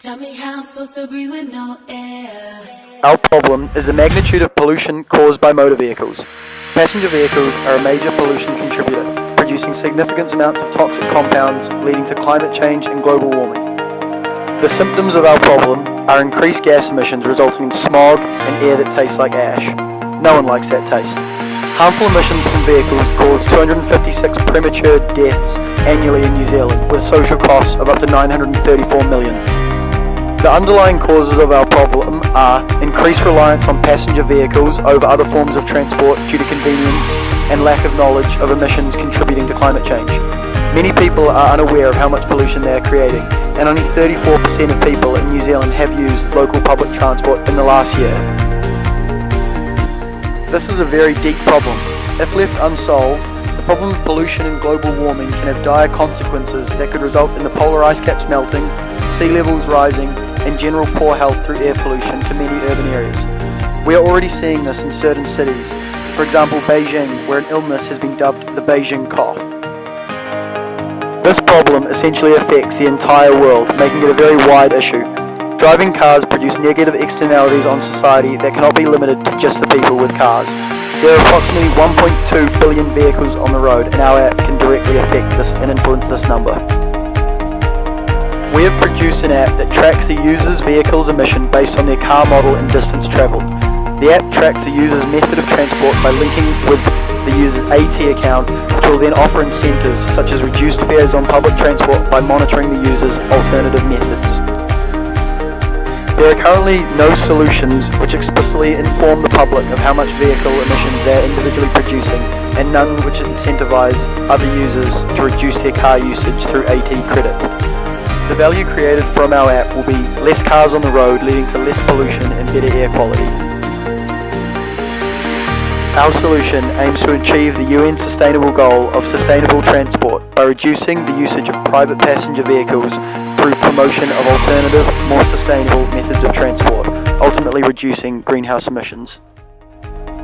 Tell me how I'm supposed to breathe with no air. Our problem is the magnitude of pollution caused by motor vehicles. Passenger vehicles are a major pollution contributor, producing significant amounts of toxic compounds leading to climate change and global warming. The symptoms of our problem are increased gas emissions resulting in smog and air that tastes like ash. No one likes that taste. Harmful emissions from vehicles cause 256 premature deaths annually in New Zealand, with social costs of up to $934 million. The underlying causes of our problem are increased reliance on passenger vehicles over other forms of transport due to convenience and lack of knowledge of emissions contributing to climate change. Many people are unaware of how much pollution they are creating, and only 34% of people in New Zealand have used local public transport in the last year. This is a very deep problem. If left unsolved, the problem of pollution and global warming can have dire consequences that could result in the polar ice caps melting, sea levels rising, and general poor health through air pollution to many urban areas. We are already seeing this in certain cities, for example Beijing, where an illness has been dubbed the Beijing cough. This problem essentially affects the entire world, making it a very wide issue. Driving cars produce negative externalities on society that cannot be limited to just the people with cars. There are approximately 1.2 billion vehicles on the road, and our app can directly affect this and influence this number. We have produced an app that tracks the user's vehicle's emission based on their car model and distance travelled. The app tracks the user's method of transport by linking with the user's AT account, which will then offer incentives such as reduced fares on public transport by monitoring the user's alternative methods. There are currently no solutions which explicitly inform the public of how much vehicle emissions they are individually producing, and none which incentivise other users to reduce their car usage through AT credit. The value created from our app will be less cars on the road, leading to less pollution and better air quality. Our solution aims to achieve the UN Sustainable Goal of sustainable transport by reducing the usage of private passenger vehicles through promotion of alternative, more sustainable methods of transport, ultimately reducing greenhouse emissions.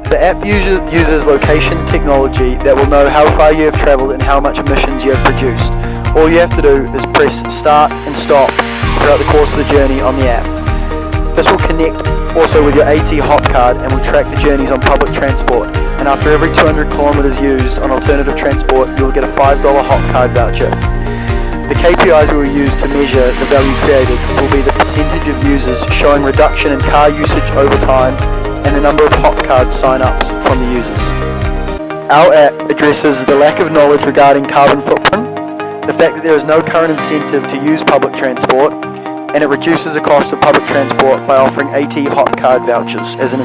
The app uses location technology that will know how far you have travelled and how much emissions you have produced. All you have to do is press start and stop throughout the course of the journey on the app. This will connect also with your AT hop card and will track the journeys on public transport, and after every 200 kilometres used on alternative transport you will get a $5 hop card voucher. The KPIs we will use to measure the value created will be the percentage of users showing reduction in car usage over time and the number of hop card sign-ups from the users. Our app addresses the lack of knowledge regarding carbon footprint, the fact that there is no current incentive to use public transport, and it reduces the cost of public transport by offering AT hop card vouchers as an